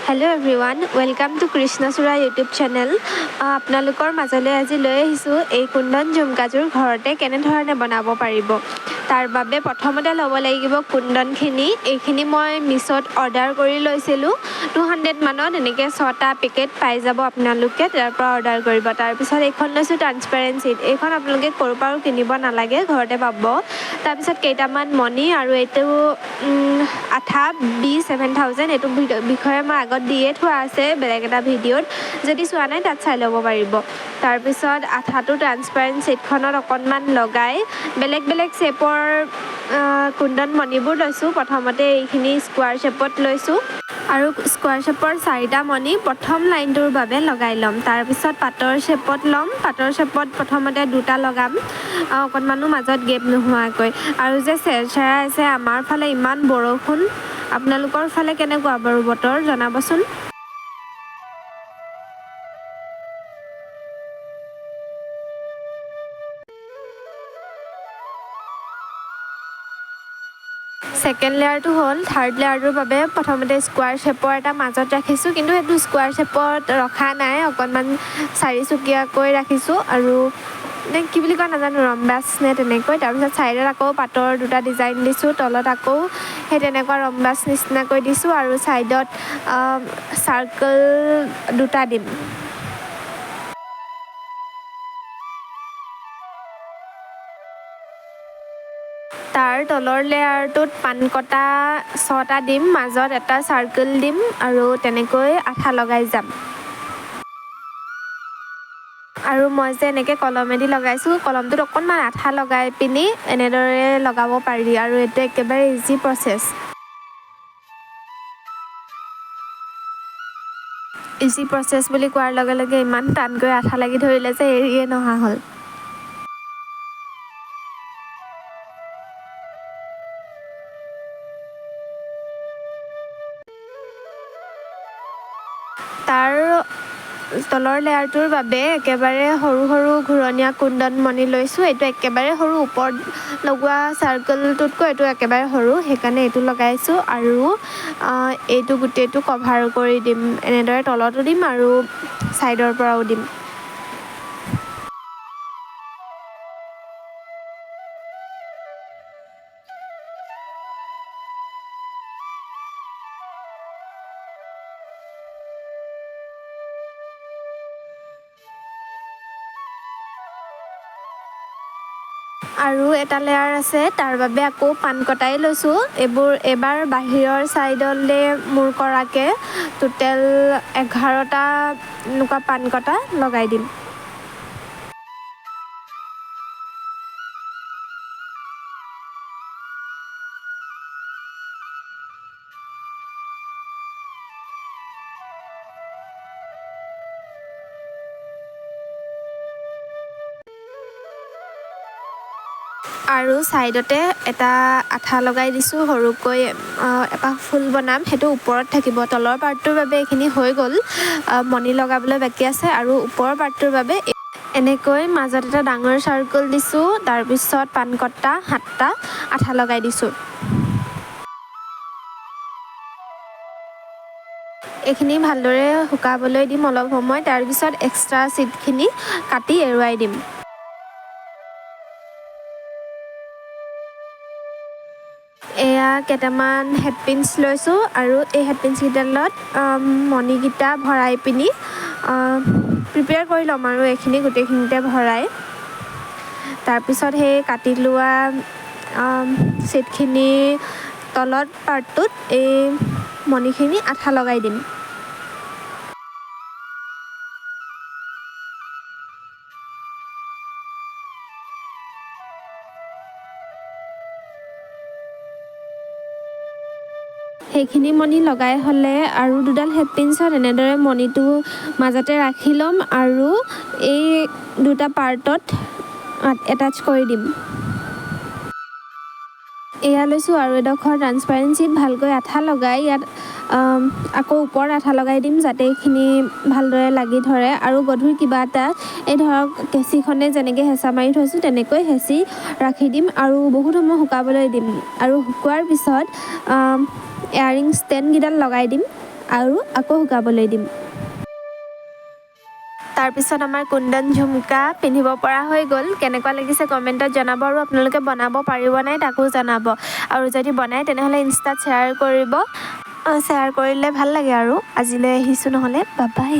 Hello everyone, welcome to KRISHNACHURA YouTube channel. আপোনালোকৰ মাজলৈ আজি লৈ আহিছোঁ এই কুন্দন ঝুমকাযোৰ ঘৰতে কেনেধৰণে বনাব পাৰিব। তাৰ বাবে প্ৰথমতে ল'ব লাগিব কুন্দনখিনি। এইখিনি মই মিছত অৰ্ডাৰ কৰি লৈছিলোঁ 200 মানত, এনেকৈ 6টা পেকেট পাই যাব আপোনালোকে, তাৰ পৰা অৰ্ডাৰ কৰিব। তাৰপিছত এইখন লৈছোঁ ট্ৰান্সপাৰেণ্ট ছিট। এইখন আপোনালোকে ক'ৰ পৰাও কিনিব নালাগে, ঘৰতে পাব। তাৰপিছত কেইটামান মণি আৰু এইটো আঠা B7000, এইটো বিষয়ে মই আগত দিয়ে থোৱা আছে বেলেগ এটা ভিডিঅ'ত, যদি চোৱা নাই তাত চাই ল'ব পাৰিব। তাৰপিছত আঠাটো ট্ৰান্সপাৰেণ্ট ছিটখনত অকণমান লগাই বেলেগ বেলেগ শ্বেপৰ কুন্দন মণিবোৰ লৈছোঁ। প্ৰথমতে এইখিনি স্কুৱাৰ শ্বেপত লৈছোঁ আৰু স্কুৱাৰ শ্বেপৰ 4টা মণি প্ৰথম লাইনটোৰ বাবে লগাই ল'ম। তাৰপিছত পাতৰ শ্বেপত ল'ম। পাতৰ শ্বেপত প্ৰথমতে 2টা লগাম, অকণমানো মাজত গেপ নোহোৱাকৈ। আৰু যে চেৰচেৰাই আছে, আমাৰ ফালে ইমান বৰষুণ, আপোনালোকৰ ফালে কেনেকুৱা বাৰু বতৰ জনাবচোন। ছেকেণ্ড লেয়াৰটো হ'ল, থাৰ্ড লেয়াৰটোৰ বাবে প্ৰথমতে স্কুৱাৰ শ্বেপৰ এটা মাজত ৰাখিছোঁ, কিন্তু সেইটো স্কুৱাৰ শ্বেপত ৰখা নাই, অকণমান চাৰিচুকীয়াকৈ ৰাখিছোঁ আৰু কি বুলি কয় নাজানো, ৰম্বাছ নে তেনেকৈ। তাৰপিছত ছাইডত আকৌ পাতৰ 2টা ডিজাইন দিছোঁ, তলত আকৌ সেই তেনেকুৱা ৰম্বাছ নিচিনাকৈ দিছোঁ আৰু ছাইডত চাৰ্কল 2টা দিম। তাৰ তলৰ লেয়াৰটোত পানকটা 6টা দিম, মাজত এটা চাৰ্কল দিম আৰু তেনেকৈ আঠা লগাই যাম। আৰু মই যে এনেকৈ কলমেদি লগাইছোঁ, কলমটোত অকণমান আঠা লগাই পিনি এনেদৰে লগাব পাৰি আৰু এইটো একেবাৰে ইজি প্ৰচেছ। ইজি প্ৰচেছ বুলি কোৱাৰ লগে লগে ইমান টানকৈ আঠা লাগি ধৰিলে যে এৰিয়ে নহা হ'ল। তাৰ তলৰ লেয়াৰটোৰ বাবে একেবাৰে সৰু সৰু ঘূৰণীয়া কুন্দন মণি লৈছোঁ। এইটো একেবাৰে সৰু, ওপৰত লগোৱা চাৰ্কলটোতকৈ এইটো একেবাৰে সৰু, সেইকাৰণে এইটো লগাইছোঁ। আৰু এইটো গোটেইটো কভাৰ কৰি দিম, এনেদৰে তলতো দিম আৰু ছাইডৰ পৰাও দিম। আৰু এটা লেয়াৰ আছে, তাৰ বাবে আকৌ পান কটাই লৈছোঁ। এবাৰ বাহিৰৰ ছাইডলৈ মূৰ কৰাকৈ টোটেল 11টা এনেকুৱা পান কটা লগাই দিম। আৰু ছাইডতে এটা আঠা লগাই দিছোঁ সৰুকৈ, এপাহ ফুল বনাম, সেইটো ওপৰত থাকিব। তলৰ পাৰ্টটোৰ বাবে এইখিনি হৈ গ'ল, মণি লগাবলৈ বাকী আছে। আৰু ওপৰৰ পাৰ্টটোৰ বাবে এনেকৈ মাজত এটা ডাঙৰ চাৰ্কল দিছোঁ, তাৰপিছত পানকটা 7টা আঠা লগাই দিছোঁ। এইখিনি ভালদৰে শুকাবলৈ দিম অলপ সময়, তাৰপিছত এক্সট্ৰা ছিটখিনি কাটি এৰুৱাই দিম। এয়া কেইটামান হেডপিনছ লৈছোঁ আৰু এই হেডপিনছকেইডালত মণিকেইটা ভৰাই পিনি প্ৰিপেয়াৰ কৰি ল'ম আৰু এইখিনি গোটেইখিনিতে ভৰাই। তাৰপিছত সেই কাটি লোৱা ছিটখিনি তলত পাৰ্টটোত এই মণিখিনি আঠা লগাই দিম। সেইখিনি মণি লগাই হ'লে আৰু 2ডাল হেডপিনছত এনেদৰে মণিটো মাজতে ৰাখি ল'ম আৰু এই 2টা পাৰ্টত এটাচ কৰি দিম। এয়া লৈছোঁ আৰু এডোখৰ ট্ৰান্সপাৰেণ্ট ছিট, ভালকৈ আঠা লগাই ইয়াত আকৌ ওপৰত আঠা লগাই দিম যাতে এইখিনি ভালদৰে লাগি ধৰে। আৰু গধুৰ কিবা এটা, এই ধৰক কেঁচিখনে যেনেকৈ হেঁচা মাৰি থৈছোঁ তেনেকৈ হেঁচি ৰাখি দিম আৰু বহুত সময় শুকাবলৈ দিম। আৰু শুকোৱাৰ পিছত এয়াৰিং ষ্টেণ্ডকেইডাল লগাই দিম আৰু আকৌ শুকাবলৈ দিম। তাৰপিছত আমাৰ কুন্দন ঝুমকা পিন্ধিব পৰা হৈ গ'ল। কেনেকুৱা লাগিছে কমেণ্টত জনাব আৰু আপোনালোকে বনাব পাৰিব নাই তাকো জনাব। আৰু যদি বনায় তেনেহ'লে ইনষ্টাত শ্বেয়াৰ কৰিব। শ্বেয়াৰ কৰিলে ভাল লাগে আৰু। আজিলৈ আহিছোঁ নহ'লে, বাই বাই।